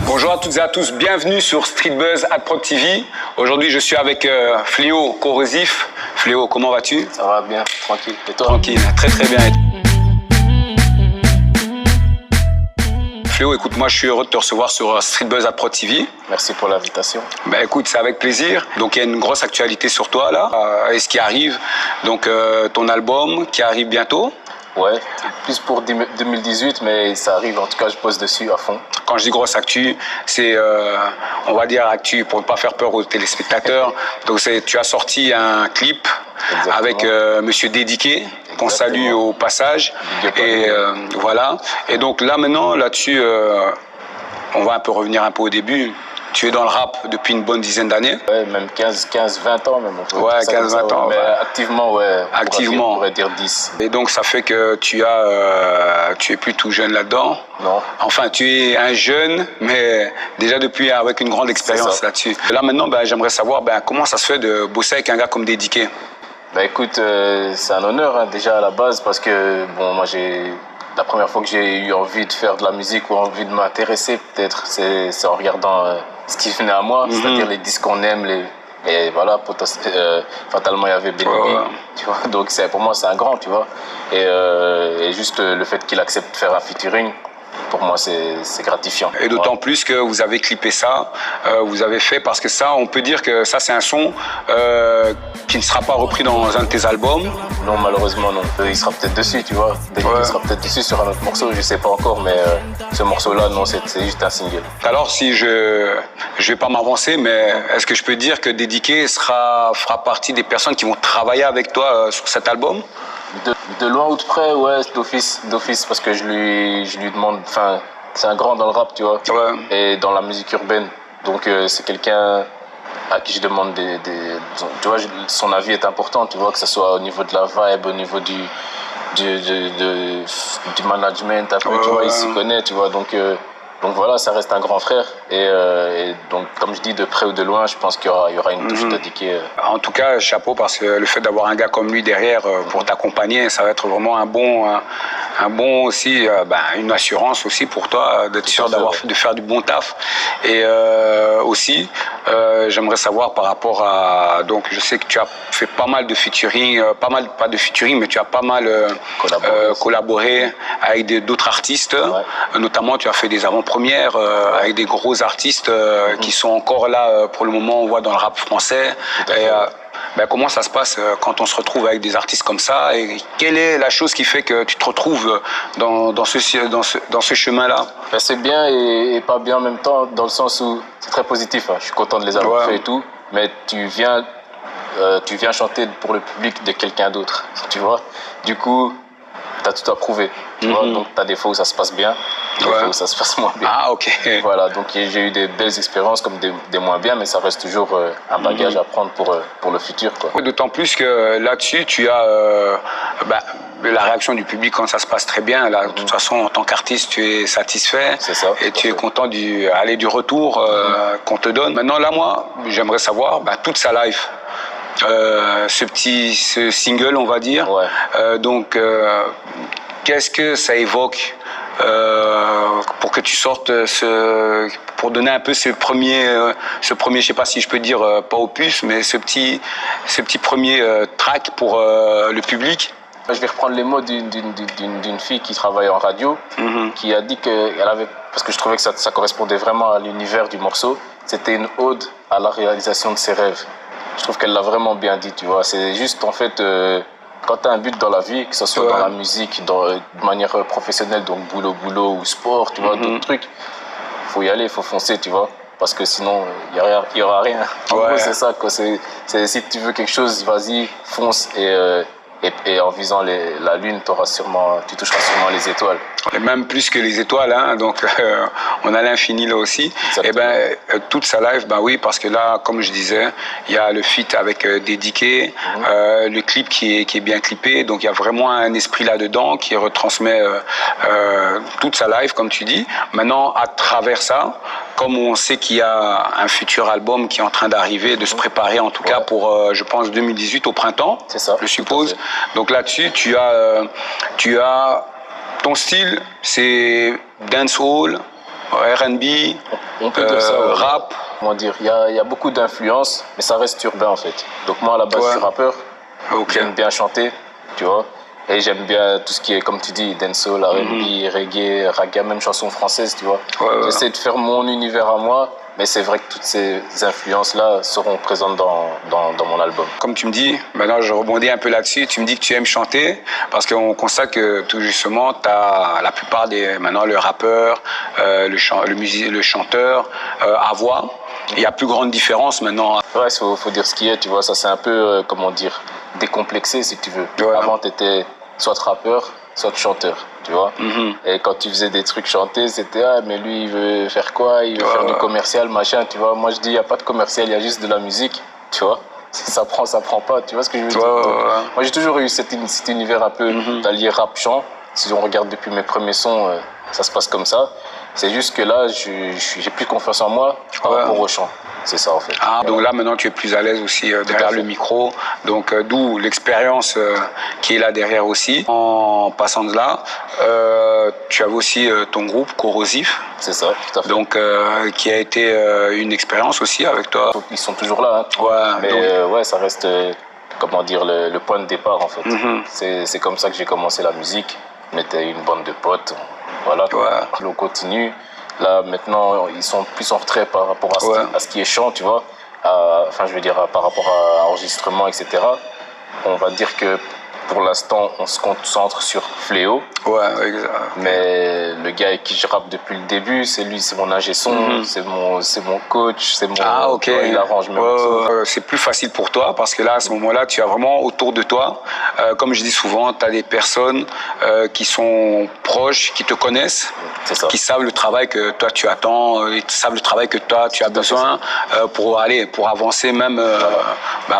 Bonjour à toutes et à tous, bienvenue sur Street Buzz Prod TV. Aujourd'hui, je suis avec Fléau Corrosif. Fléau, comment vas-tu? Ça va bien, tranquille. Et toi? Tranquille, très très bien. Fléau, écoute, moi je suis heureux de te recevoir sur Street Buzz Prod TV. Merci pour l'invitation. Ben écoute, c'est avec plaisir. Donc il y a une grosse actualité sur toi là, et ce qui arrive. Donc ton album qui arrive bientôt. Ouais, plus pour 2018, mais ça arrive, en tout cas je pose dessus à fond. Quand je dis grosse actu, c'est, on va dire actu pour ne pas faire peur aux téléspectateurs. Donc tu as sorti un clip. Exactement. Avec Monsieur Dédiqué, qu'on salue au passage. Et voilà. Et donc là maintenant, là-dessus, on va un peu revenir un peu au début. Tu es dans le rap depuis une bonne dizaine d'années. Ouais, même 15-20 ans même. Ouais, 15-20 ans. Mais activement, ouais. Activement. On pourrait dire 10. Et donc ça fait que tu es plus tout jeune là-dedans. Non. Enfin, tu es un jeune, mais déjà depuis avec une grande expérience là-dessus. Là maintenant, j'aimerais savoir comment ça se fait de bosser avec un gars comme Dédiqué. Écoute, c'est un honneur déjà à la base parce que bon, moi la première fois que j'ai eu envie de faire de la musique ou envie de m'intéresser, peut-être, c'est en regardant ce qui venait à moi, c'est-à-dire les disques qu'on aime, et voilà, fatalement il y avait Benny, tu vois, donc pour moi c'est un grand, tu vois, et juste le fait qu'il accepte de faire un featuring, pour moi c'est gratifiant. Et d'autant plus que vous avez clippé ça, vous avez fait, parce que ça, on peut dire que ça c'est un son qui ne sera pas repris dans un de tes albums. Non, malheureusement non. Il sera peut-être dessus, tu vois. Il sera peut-être dessus sur un autre morceau, je sais pas encore, mais ce morceau-là, non, c'est juste un single. Alors si je vais pas m'avancer, mais est-ce que je peux dire que Dédiqué fera partie des personnes qui vont travailler avec toi sur cet album? De loin ou de près, ouais, d'office, parce que je lui demande, enfin, c'est un grand dans le rap, tu vois, et dans la musique urbaine, donc c'est quelqu'un à qui je demande tu vois, son avis est important, tu vois, que ce soit au niveau de la vibe, au niveau du management, un peu, tu vois, il s'y connaît, tu vois, donc voilà, ça reste un grand frère. Et donc, comme je dis, de près ou de loin, je pense qu'il y aura une touche Dédiqué. En tout cas, chapeau, parce que le fait d'avoir un gars comme lui derrière pour t'accompagner, ça va être vraiment un bon aussi, une assurance aussi pour toi, d'être sûr de faire du bon taf. Et aussi, j'aimerais savoir par rapport à... Donc, je sais que tu as fait pas mal de featuring, pas de featuring, mais tu as pas mal collaboré avec d'autres artistes. Notamment, tu as fait des avant-premières avec des gros artistes qui sont encore là pour le moment, on voit dans le rap français. Comment ça se passe quand on se retrouve avec des artistes comme ça, et quelle est la chose qui fait que tu te retrouves dans ce chemin-là? C'est bien et pas bien en même temps, dans le sens où c'est très positif. Je suis content de les avoir fait et tout, mais tu viens chanter pour le public de quelqu'un d'autre, tu vois. Du coup, tu as tout à prouver, tu vois. Donc tu as des fois où ça se passe bien, des fois où ça se passe moins bien. Ah, ok. Voilà, donc j'ai eu des belles expériences comme des moins bien, mais ça reste toujours un bagage à prendre pour le futur, quoi. D'autant plus que là-dessus, tu as la réaction du public quand ça se passe très bien. Là, de toute façon, en tant qu'artiste, tu es satisfait. C'est ça. Et tu es content du retour qu'on te donne. Maintenant, là, moi, j'aimerais savoir toute sa life. Ce single, on va dire. Donc, qu'est-ce que ça évoque pour que tu sortes pour donner un peu ce premier, je sais pas si je peux dire pas opus, mais ce petit premier track pour le public. Je vais reprendre les mots d'une fille qui travaille en radio, qui a dit qu'elle avait, parce que je trouvais que ça correspondait vraiment à l'univers du morceau, c'était une ode à la réalisation de ses rêves. Je trouve qu'elle l'a vraiment bien dit, tu vois. C'est juste, en fait, quand tu as un but dans la vie, que ce soit dans la musique, de manière professionnelle, donc boulot ou sport, tu vois, d'autres trucs, il faut y aller, il faut foncer, tu vois. Parce que sinon, il n'y aura rien. En gros, c'est ça, quoi. Si tu veux quelque chose, vas-y, fonce. Et en visant la lune, tu toucheras sûrement les étoiles. Et même plus que les étoiles, hein, donc on a l'infini là aussi. Exactement. Et toute sa life, oui, parce que là, comme je disais, il y a le feat avec Dédiqué, le clip qui est bien clippé, donc il y a vraiment un esprit là-dedans qui retransmet toute sa life, comme tu dis. Maintenant, à travers ça, comme on sait qu'il y a un futur album qui est en train d'arriver, de se préparer en tout cas pour, je pense, 2018 au printemps, c'est ça, je suppose. Donc là-dessus, tu as ton style, c'est dancehall, R&B, On peut dire ça, rap. Comment dire, il y a beaucoup d'influences, mais ça reste urbain en fait. Donc moi à la base je suis rappeur, j'aime bien chanter, tu vois. Et j'aime bien tout ce qui est, comme tu dis, dancehall, R&B, reggae, raga, même chansons françaises, tu vois. J'essaie de faire mon univers à moi, mais c'est vrai que toutes ces influences-là seront présentes dans mon album. Comme tu me dis, maintenant je rebondis un peu là-dessus, tu me dis que tu aimes chanter, parce qu'on constate que tout justement, tu as la plupart des, maintenant le rappeur, le chanteur, à voix. Il y a plus grande différence maintenant. Ouais, faut dire ce qui est, tu vois, ça c'est un peu, comment dire, décomplexé si tu veux. Ouais. Avant, tu étais soit rappeur, soit chanteur, tu vois. Et quand tu faisais des trucs chantés, c'était, ah, mais lui, il veut faire quoi? Il veut faire du commercial, machin, tu vois. Moi, je dis, il n'y a pas de commercial, il y a juste de la musique, tu vois. Si ça prend, ça prend pas, tu vois ce que je veux dire? Donc, moi, j'ai toujours eu cet univers un peu d'allier rap-chant. Si on regarde depuis mes premiers sons, ça se passe comme ça. C'est juste que là, j'ai plus confiance en moi par rapport au chant. C'est ça en fait. Ah, donc là maintenant tu es plus à l'aise aussi derrière le micro, donc d'où l'expérience qui est là derrière aussi. En passant de là, tu avais aussi ton groupe Corrosif. C'est ça, tout à fait. Donc qui a été une expérience aussi avec toi. Ils sont toujours là, hein. Mais ouais, ça reste comment dire le point de départ en fait. C'est comme ça que j'ai commencé la musique. On était une bande de potes, voilà. On continue. Là, maintenant, ils sont plus en retrait par rapport à ce qui est chant, tu vois. Enfin, je veux dire, par rapport à enregistrement, etc. On va dire que pour l'instant, on se concentre sur Fléau. Ouais, exact. Mais le gars avec qui je rappe depuis le début, c'est lui, c'est mon ingé son, c'est mon coach, c'est mon. Ah, ok. Il arrange même. C'est plus facile pour toi parce que là, à ce moment-là, tu as vraiment autour de toi, comme je dis souvent, tu as des personnes qui sont proches, qui te connaissent, qui savent le travail que toi tu attends, ils savent le travail que toi tu as besoin pour avancer même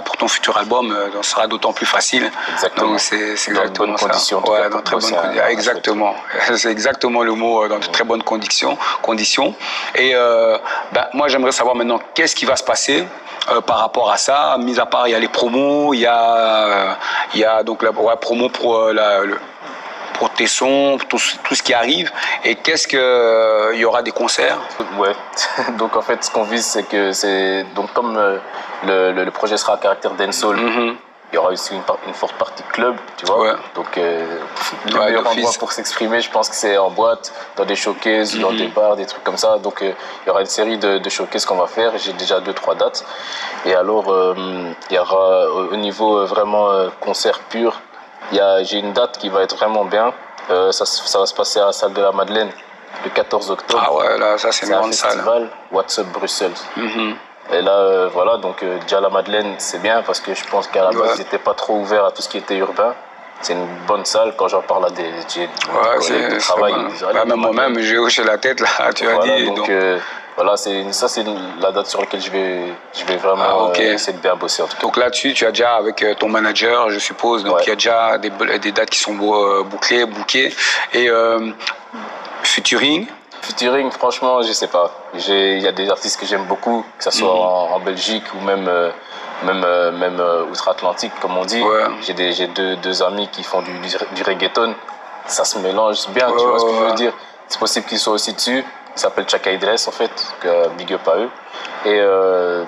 pour ton futur album, ça sera d'autant plus facile. Exactement. Donc c'est exactement dans de bonnes conditions. Ouais, dans très bonnes conditions. Exactement. C'est exactement le mot, dans de très bonnes conditions. Et moi j'aimerais savoir maintenant qu'est-ce qui va se passer par rapport à ça. Mis à part, il y a les promos, il y a donc la promo pour tes sons, tout ce qui arrive. Et qu'est-ce que il y aura des concerts? Ouais. Donc en fait, ce qu'on vise, c'est que donc comme le projet sera à caractère dancehall. Il y aura aussi une forte partie club, tu vois. Donc, le meilleur endroit pour s'exprimer, je pense que c'est en boîte, dans des showcases, dans des bars, des trucs comme ça. Donc, il y aura une série de showcases qu'on va faire. J'ai déjà 2-3 dates. Et alors, il y aura au niveau vraiment concert pur, j'ai une date qui va être vraiment bien. Ça va se passer à la salle de la Madeleine le 14 octobre. Ah ouais, là, ça c'est une grande salle. Festival What's Up Bruxelles. Et là, voilà, donc déjà la Madeleine, c'est bien parce que je pense qu'à la base, ils n'étaient pas trop ouverts à tout ce qui était urbain. C'est une bonne salle. Quand j'en parle à des collègues de travail, ils disent, même moi-même, j'ai hoché la tête, là, tu as dit. Donc, voilà, c'est la date sur laquelle je vais vraiment essayer de bien bosser, en tout cas. Donc là-dessus, tu as déjà avec ton manager, je suppose, donc il y a déjà des dates qui sont bouclées, bookées. Et featuring? Featuring, franchement, je sais pas. Il y a des artistes que j'aime beaucoup, que ce soit en Belgique ou même outre-Atlantique, comme on dit. J'ai deux amis qui font du reggaeton. Ça se mélange bien, tu vois ce que je veux dire. C'est possible qu'ils soient aussi dessus. Ils s'appellent Chaka Idress, en fait, big up à eux. Et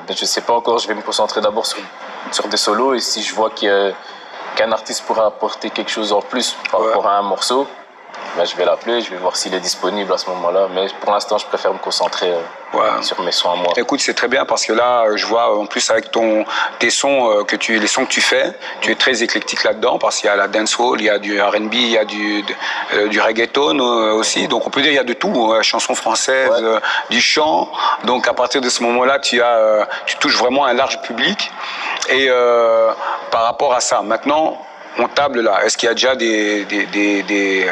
mais je sais pas encore, je vais me concentrer d'abord sur des solos. Et si je vois qu'un artiste pourra apporter quelque chose en plus par rapport à un morceau, je vais l'appeler, je vais voir s'il est disponible à ce moment-là. Mais pour l'instant, je préfère me concentrer sur mes sons à moi. Écoute, c'est très bien parce que là, je vois en plus avec tes sons, les sons que tu fais, tu es très éclectique là-dedans parce qu'il y a la dancehall, il y a du R&B, il y a du reggaeton aussi. Donc on peut dire il y a de tout, chansons françaises, du chant. Donc à partir de ce moment-là, tu touches vraiment un large public. Et par rapport à ça, maintenant, on table là. Est-ce qu'il y a déjà des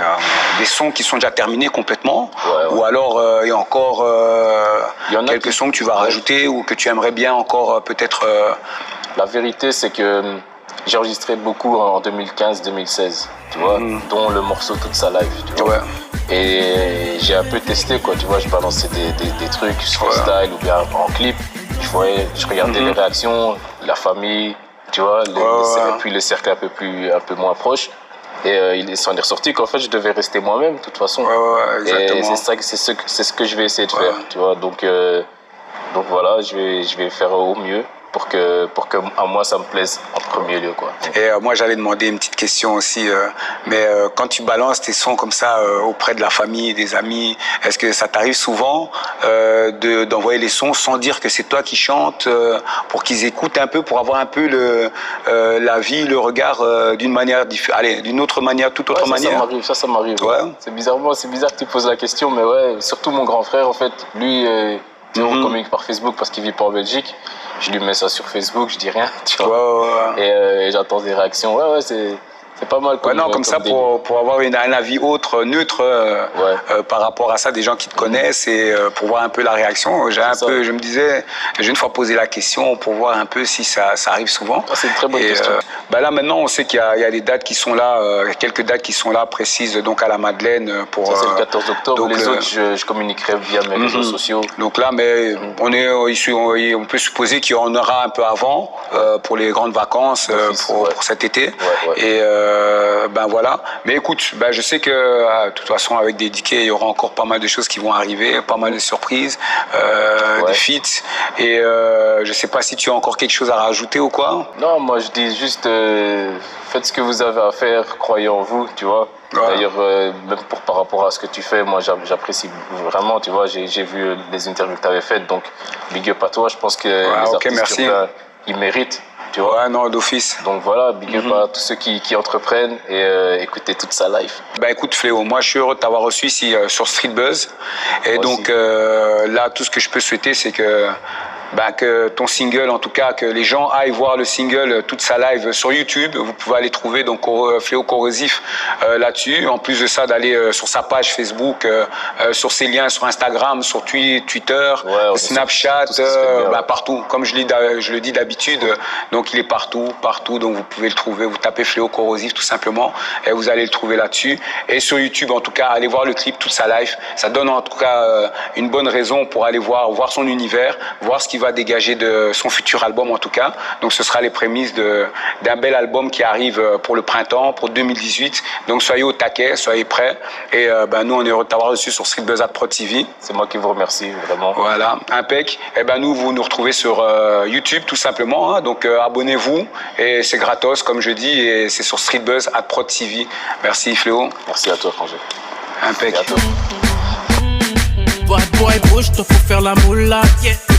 sons qui sont déjà terminés complètement ou alors il y a encore quelques sons que tu vas rajouter ou que tu aimerais bien encore peut-être La vérité, c'est que j'ai enregistré beaucoup en 2015-2016, tu vois, dont le morceau Toute sa live, tu vois. Et j'ai un peu testé, quoi, tu vois, je balançais des trucs freestyle ou bien en clip. Je regardais les réactions, la famille, tu vois, puis le cercle un peu moins proche. Et il s'en est ressorti qu'en fait, je devais rester moi-même, de toute façon. Exactement. Et c'est ce que je vais essayer de faire, tu vois. Donc voilà, je vais faire au mieux pour que à moi, ça me plaise en premier lieu, quoi. Et moi, j'allais demander une petite question aussi. Quand tu balances tes sons comme ça auprès de la famille, des amis, est-ce que ça t'arrive souvent d'envoyer les sons sans dire que c'est toi qui chantes, pour qu'ils écoutent un peu, pour avoir un peu la vie, le regard d'une manière d'une autre manière, toute autre manière? Ça m'arrive. Ouais. C'est bizarre que tu poses la question, mais ouais, surtout mon grand frère, en fait, lui, on communique par Facebook parce qu'il vit pas en Belgique. Je lui mets ça sur Facebook, je dis rien, tu vois. Et j'attends des réactions. Ouais, c'est pas mal. Comme ça, pour avoir un avis autre, neutre par rapport à ça, des gens qui te connaissent et pour voir un peu la réaction. Je me disais, j'ai une fois posé la question pour voir un peu si ça arrive souvent. C'est une très bonne question. Là, maintenant, on sait qu'il y a des dates qui sont là, quelques dates qui sont là précises donc à la Madeleine. Ça, c'est le 14 octobre. Les autres, je communiquerai via mes réseaux sociaux. Donc là, mais on peut supposer qu'il y en aura un peu avant pour les grandes vacances pour cet été. Et voilà. Mais écoute, je sais que de toute façon avec des DK, il y aura encore pas mal de choses qui vont arriver, pas mal de surprises, des feats. Et je sais pas si tu as encore quelque chose à rajouter ou quoi. Non, moi je dis juste faites ce que vous avez à faire, croyez en vous, tu vois. D'ailleurs, même par rapport à ce que tu fais, moi j'apprécie vraiment, tu vois. J'ai vu les interviews que tu avais faites, donc big up à toi. Je pense que les artistes urbains, ils méritent. Tu vois. Ouais, non, d'office. Donc voilà, big up à tous ceux qui entreprennent et écoutez toute sa life. Écoute Fléau, moi je suis heureux de t'avoir reçu ici sur Street Buzz. Et moi donc là, tout ce que je peux souhaiter, c'est que ton single, en tout cas, que les gens aillent voir le single, toute sa live sur YouTube. Vous pouvez aller trouver donc Fléau Corrosif là-dessus. En plus de ça, d'aller sur sa page Facebook, sur ses liens sur Instagram, sur Twitter, Snapchat, partout. Comme je le dis d'habitude, donc il est partout. Donc vous pouvez le trouver. Vous tapez Fléau Corrosif tout simplement et vous allez le trouver là-dessus. Et sur YouTube, en tout cas, allez voir le clip, toute sa live. Ça donne en tout cas une bonne raison pour aller voir son univers, voir ce qui va dégager de son futur album en tout cas. Donc ce sera les prémices d'un bel album qui arrive pour le printemps, pour 2018. Donc soyez au taquet, soyez prêts. Et nous, on est heureux de t'avoir reçu sur Street Buzz Prod TV. C'est moi qui vous remercie, vraiment. Voilà, impec. Et vous nous retrouvez sur YouTube tout simplement. Hein. Donc abonnez-vous et c'est gratos comme je dis et c'est sur Street Buzz Prod TV. Merci Fléau. Merci à toi, Frangé. Impec. Bad boy bouge, toi faut faire la moula.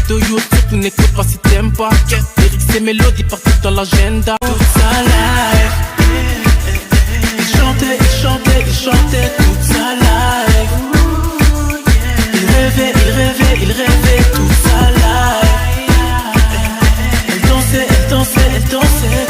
De YouTube, tu n'écoutes pas si t'aimes pas. Lyrics et mélodies partout dans l'agenda. Toute sa life. Il chantait toute sa life. Il rêvait toute sa life. Elle dansait, elle dansait, elle dansait.